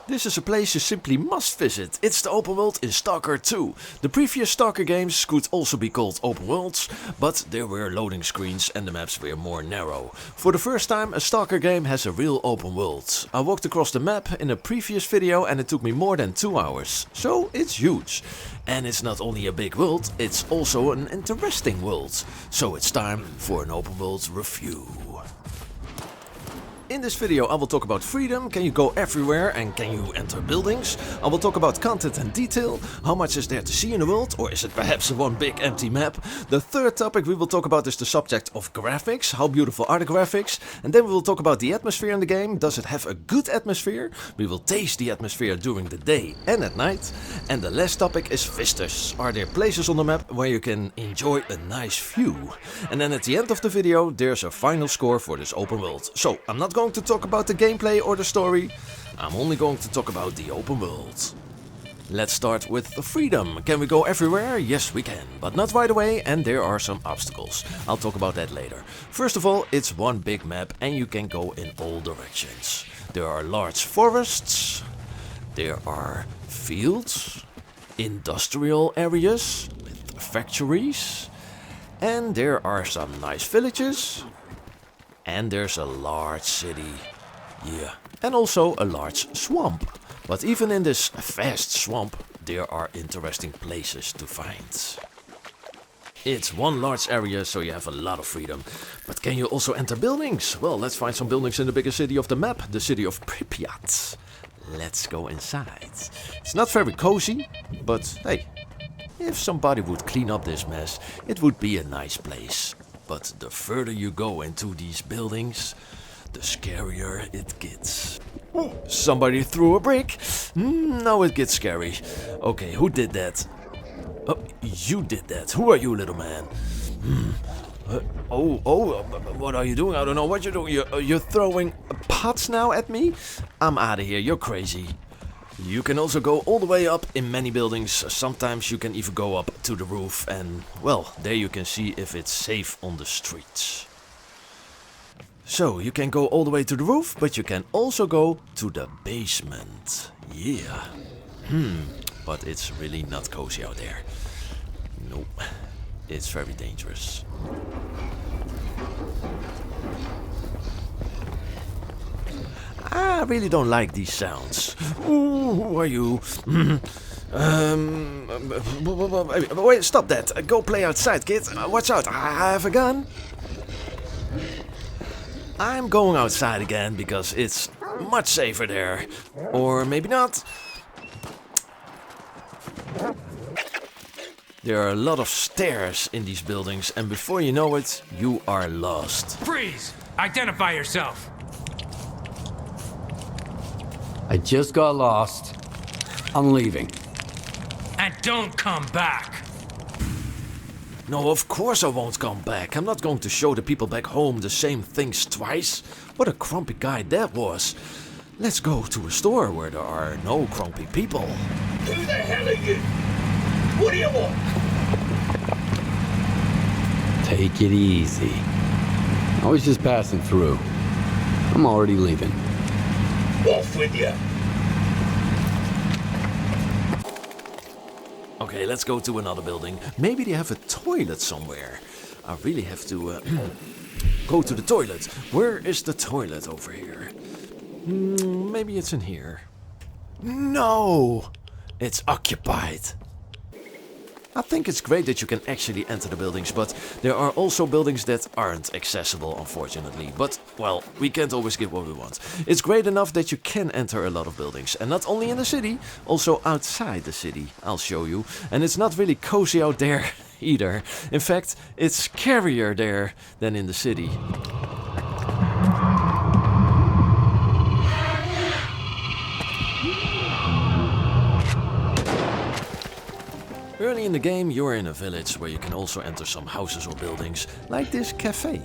This is a place you simply must visit. It's the open world in Stalker 2. The previous Stalker games could also be called open worlds, but there were loading screens and the maps were more narrow. For the first time, a Stalker game has a real open world. I walked across the map in a previous video and it took me more than 2 hours. So it's huge. And it's not only a big world, it's also an interesting world. So it's time for an open world review. In this video I will talk about freedom, can you go everywhere and can you enter buildings? I will talk about content and detail, how much is there to see in the world, or is it perhaps one big empty map? The third topic we will talk about is the subject of graphics, how beautiful are the graphics? And then we will talk about the atmosphere in the game, does it have a good atmosphere? We will taste the atmosphere during the day and at night. And the last topic is Vistas, are there places on the map where you can enjoy a nice view? And then at the end of the video there's a final score for this open world. So I'm not going to talk about the gameplay or the story, I'm only going to talk about the open world. Let's start with freedom. Can we go everywhere? Yes we can, but not right away and there are some obstacles. I'll talk about that later. First of all, it's one big map and you can go in all directions. There are large forests, there are fields, industrial areas with factories, and there are some nice villages. And there's a large city, yeah, and also a large swamp. But even in this vast swamp, there are interesting places to find. It's one large area, so you have a lot of freedom. But can you also enter buildings? Well, let's find some buildings in the biggest city of the map, the city of Pripyat. Let's go inside. It's not very cozy, but hey, if somebody would clean up this mess, it would be a nice place. But the further you go into these buildings, the scarier it gets. Somebody threw a brick. Now it gets scary. Okay, who did that? Oh, you did that. Who are you, little man? What are you doing? I don't know what you're doing. You're throwing pots now at me? I'm out of here. You're crazy. You can also go all the way up in many buildings, sometimes you can even go up to the roof and, well, there you can see if it's safe on the streets. So, you can go all the way to the roof, but you can also go to the basement. Yeah. But it's really not cozy out there. Nope. It's very dangerous. I really don't like these sounds. Ooh, who are you? Wait, stop that. Go play outside, kid. Watch out, I have a gun. I'm going outside again because it's much safer there. Or maybe not. There are a lot of stairs in these buildings and before you know it, you are lost. Freeze! Identify yourself! I just got lost. I'm leaving. And don't come back! No, of course I won't come back. I'm not going to show the people back home the same things twice. What a grumpy guy that was. Let's go to a store where there are no grumpy people. Who the hell are you? What do you want? Take it easy. I was just passing through. I'm already leaving. Off with you. Okay, let's go to another building. Maybe they have a toilet somewhere. I really have to go to the toilet. Where is the toilet over here? Maybe it's in here. No! It's occupied. I think it's great that you can actually enter the buildings, but there are also buildings that aren't accessible, unfortunately. But, well, we can't always get what we want. It's great enough that you can enter a lot of buildings. And not only in the city, also outside the city. I'll show you. And it's not really cozy out there either. In fact, it's scarier there than in the city. Early in the game you're in a village where you can also enter some houses or buildings, like this cafe.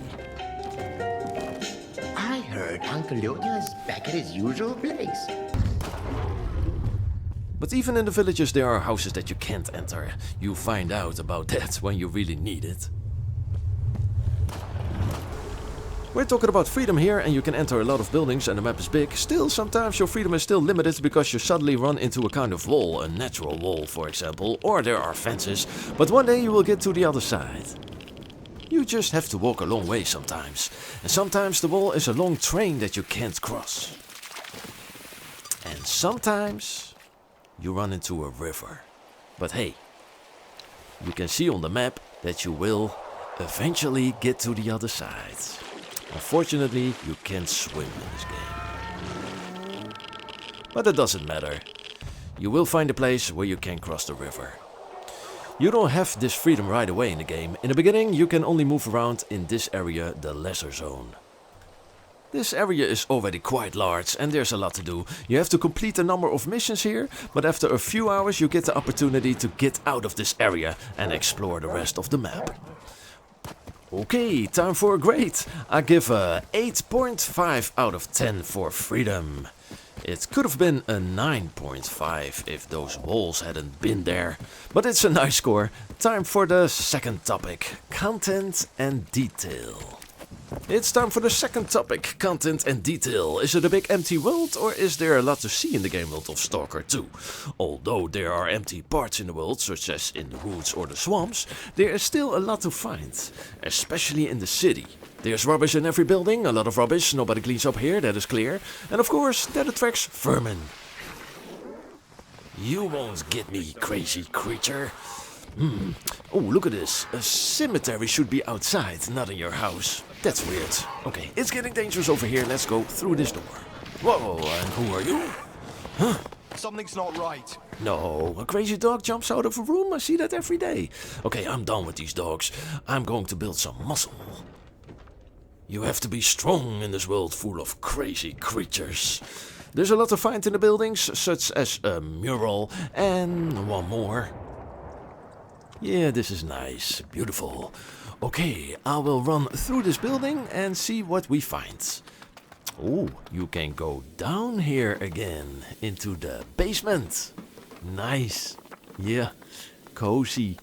I heard Uncle Yoda is back at his usual place. But even in the villages there are houses that you can't enter. You find out about that when you really need it. We're talking about freedom here, and you can enter a lot of buildings and the map is big. Still, sometimes your freedom is still limited because you suddenly run into a kind of wall, a natural wall for example, or there are fences, but one day you will get to the other side. You just have to walk a long way sometimes, and sometimes the wall is a long train that you can't cross. And sometimes you run into a river. But hey, you can see on the map that you will eventually get to the other side. Unfortunately, you can't swim in this game. But it doesn't matter. You will find a place where you can cross the river. You don't have this freedom right away in the game. In the beginning, you can only move around in this area, the lesser zone. This area is already quite large and there's a lot to do. You have to complete a number of missions here, but after a few hours you get the opportunity to get out of this area and explore the rest of the map. Okay, time for a grade. I give a 8.5 out of 10 for freedom. It could have been a 9.5 if those walls hadn't been there, but it's a nice score. Time for the second topic, content and detail. It's time for the second topic, content and detail. Is it a big empty world or is there a lot to see in the game world of Stalker 2? Although there are empty parts in the world, such as in the woods or the swamps, there is still a lot to find, especially in the city. There's rubbish in every building, a lot of rubbish, nobody cleans up here, that is clear. And of course, that attracts vermin. You won't get me, crazy creature. Oh, look at this. A cemetery should be outside, not in your house. That's weird. Okay, it's getting dangerous over here. Let's go through this door. Whoa, and who are you? Huh? Something's not right. No, a crazy dog jumps out of a room. I see that every day. Okay, I'm done with these dogs. I'm going to build some muscle. You have to be strong in this world full of crazy creatures. There's a lot to find in the buildings, such as a mural and one more. Yeah, this is nice, beautiful. Okay, I will run through this building and see what we find. Oh, you can go down here again, into the basement. Nice. Yeah, cozy.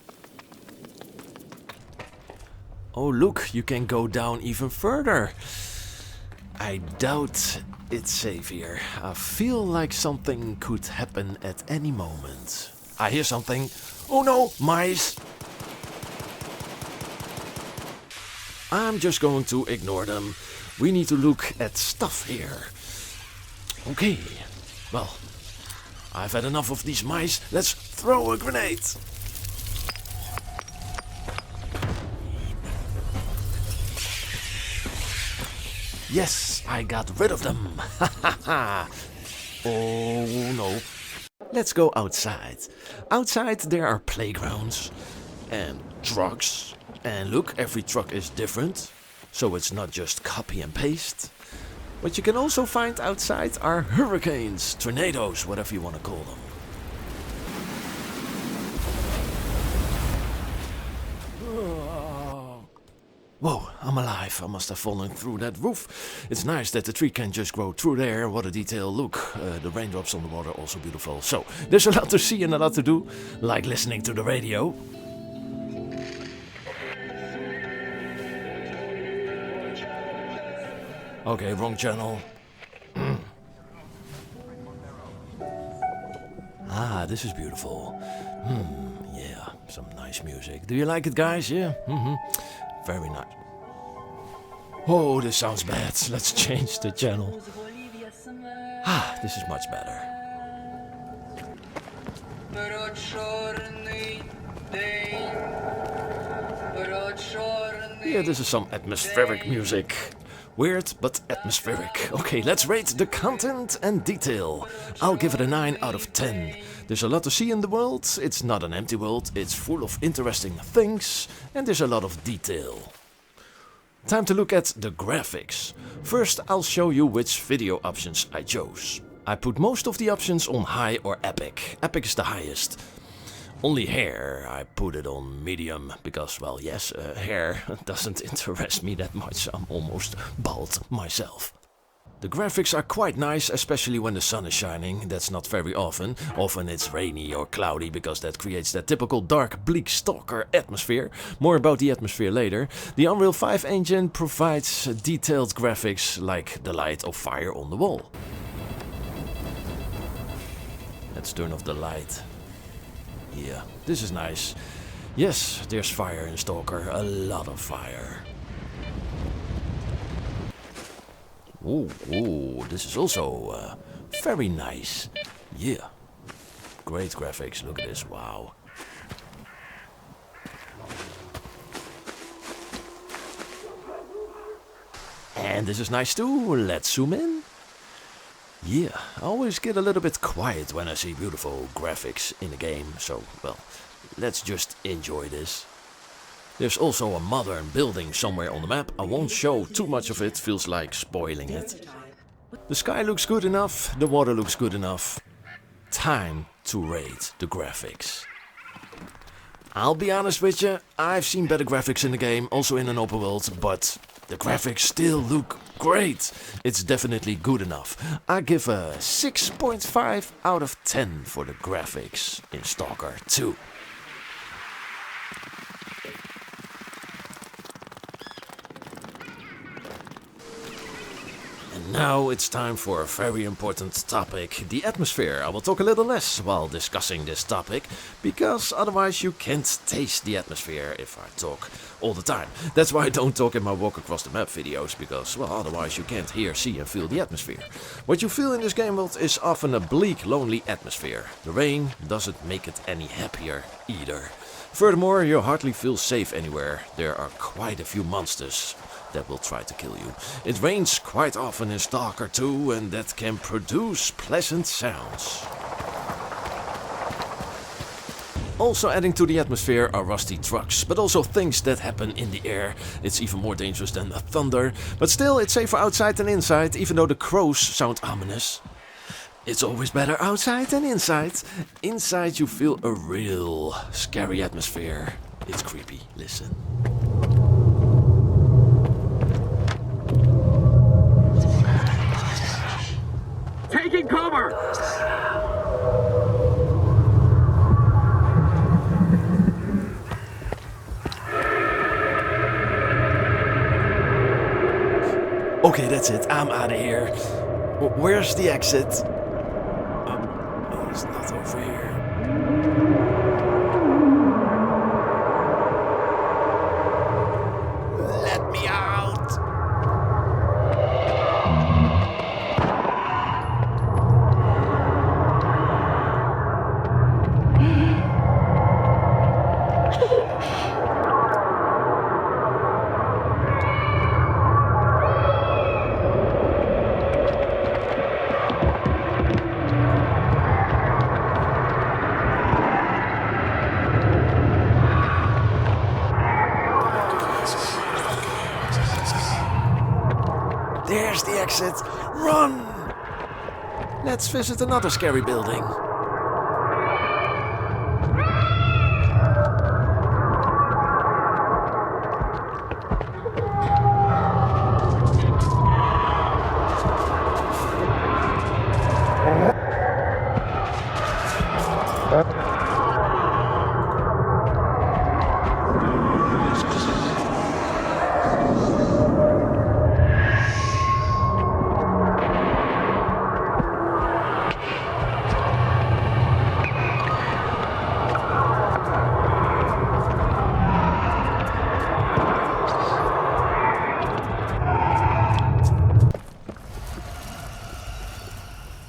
Oh, look, you can go down even further. I doubt it's safe here. I feel like something could happen at any moment. I hear something. Oh no, mice! I'm just going to ignore them. We need to look at stuff here. Okay, well, I've had enough of these mice. Let's throw a grenade. Yes, I got rid of them. Ha ha ha. Oh no. Let's go outside. Outside there are playgrounds and trucks. And look, every truck is different. So it's not just copy and paste. What you can also find outside are hurricanes, tornadoes, whatever you want to call them. Whoa, I'm alive. I must have fallen through that roof. It's nice that the tree can just grow through there. What a detail. Look, the raindrops on the water, also beautiful. So, there's a lot to see and a lot to do, like listening to the radio. Okay, wrong channel. Ah, this is beautiful. Yeah, some nice music. Do you like it, guys? Yeah? Very nice. Oh, this sounds bad. Let's change the channel. Ah, this is much better. Yeah, this is some atmospheric music. Weird, but atmospheric. Okay, let's rate the content and detail. I'll give it a 9 out of 10. There's a lot to see in the world. It's not an empty world. It's full of interesting things. And there's a lot of detail. Time to look at the graphics. First, I'll show you which video options I chose. I put most of the options on high or epic. Epic is the highest. Only hair, I put it on medium, because, well, yes, hair doesn't interest me that much. I'm almost bald myself. The graphics are quite nice, especially when the sun is shining. That's not very often. Often it's rainy or cloudy because that creates that typical dark, bleak Stalker atmosphere. More about the atmosphere later. The Unreal 5 engine provides detailed graphics like the light of fire on the wall. Let's turn off the light. Yeah, this is nice. Yes, there's fire in Stalker, a lot of fire. Ooh, this is also very nice. Yeah, great graphics, look at this, wow. And this is nice too, let's zoom in. Yeah, I always get a little bit quiet when I see beautiful graphics in a game, so, well, let's just enjoy this. There's also a modern building somewhere on the map. I won't show too much of it, feels like spoiling it. The sky looks good enough, the water looks good enough. Time to rate the graphics. I'll be honest with you, I've seen better graphics in the game, also in an open world, but the graphics still look great. It's definitely good enough. I give a 6.5 out of 10 for the graphics in Stalker 2. Now it's time for a very important topic, the atmosphere. I will talk a little less while discussing this topic, because otherwise you can't taste the atmosphere if I talk all the time. That's why I don't talk in my walk across the map videos, because, well, otherwise you can't hear, see and feel the atmosphere. What you feel in this game world is often a bleak, lonely atmosphere. The rain doesn't make it any happier either. Furthermore, you hardly feel safe anywhere. There are quite a few monsters that will try to kill you. It rains quite often in Stalker 2 and that can produce pleasant sounds. Also adding to the atmosphere are rusty trucks, but also things that happen in the air. It's even more dangerous than the thunder, but still it's safer outside than inside, even though the crows sound ominous. It's always better outside than inside. Inside you feel a real scary atmosphere. It's creepy, listen. Taking cover! Okay, that's it. I'm out of here. Where's the exit? Oh, it's not over here. Let me out! There's the exit. Run! Let's visit another scary building.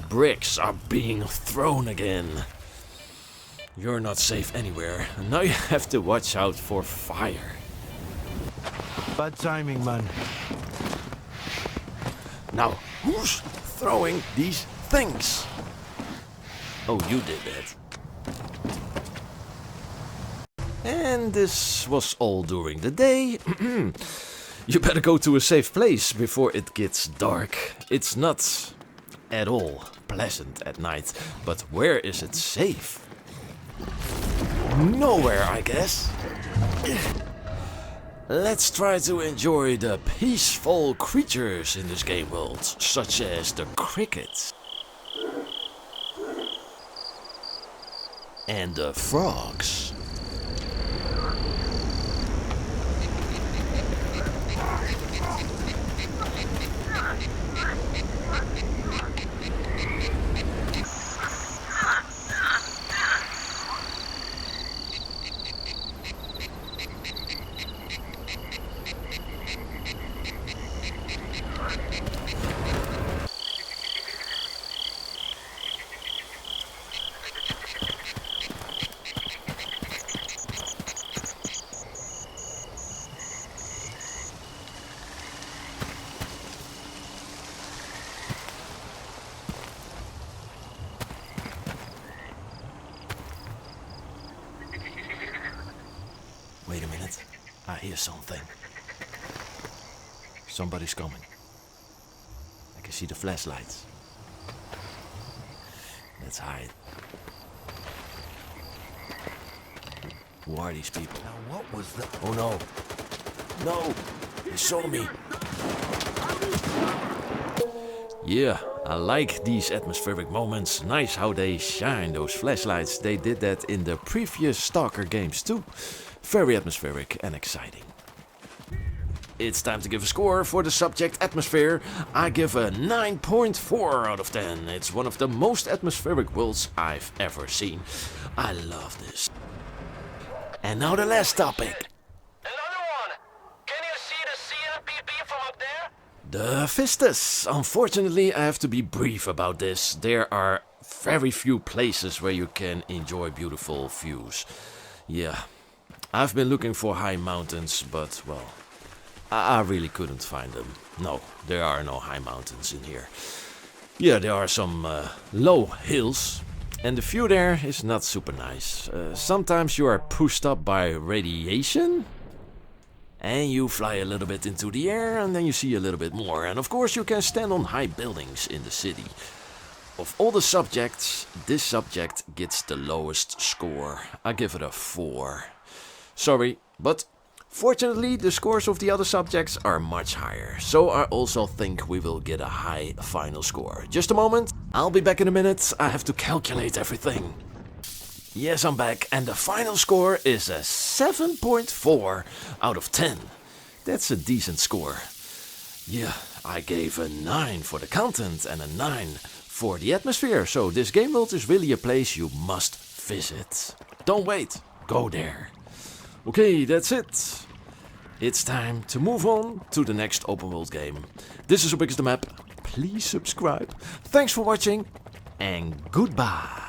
Bricks are being thrown again. You're not safe anywhere. Now you have to watch out for fire. Bad timing, man. Now, who's throwing these things? Oh, you did that. And this was all during the day. You better go to a safe place before it gets dark. It's not at all pleasant at night, but where is it safe? Nowhere, I guess. let's try to enjoy the peaceful creatures in this game world, such as the crickets and the frogs. Wait a minute, I hear something. Somebody's coming. I can see the flashlights. Let's hide. Who are these people? Now what was that? Oh no! No! They saw me! Yeah, I like these atmospheric moments. Nice how they shine those flashlights. They did that in the previous Stalker games too. Very atmospheric and exciting. It's time to give a score for the subject atmosphere. I give a 9.4 out of 10. It's one of the most atmospheric worlds I've ever seen. I love this. And now the last topic. Another one! Can you see the CLPP from up there? The Vistas. Unfortunately, I have to be brief about this. There are very few places where you can enjoy beautiful views. Yeah, I've been looking for high mountains, but well, I really couldn't find them. No, there are no high mountains in here. Yeah, there are some low hills, and the view there is not super nice. Sometimes you are pushed up by radiation, and you fly a little bit into the air, and then you see a little bit more. And of course you can stand on high buildings in the city. Of all the subjects, this subject gets the lowest score. I give it a 4. Sorry, but fortunately the scores of the other subjects are much higher. So I also think we will get a high final score. Just a moment, I'll be back in a minute. I have to calculate everything. Yes, I'm back, and the final score is a 7.4 out of 10. That's a decent score. Yeah, I gave a 9 for the content and a 9 for the atmosphere, so this game world is really a place you must visit. Don't wait, go there. Okay, that's it. It's time to move on to the next open world game. This is How Big Is The Map. Please subscribe. Thanks for watching, and goodbye.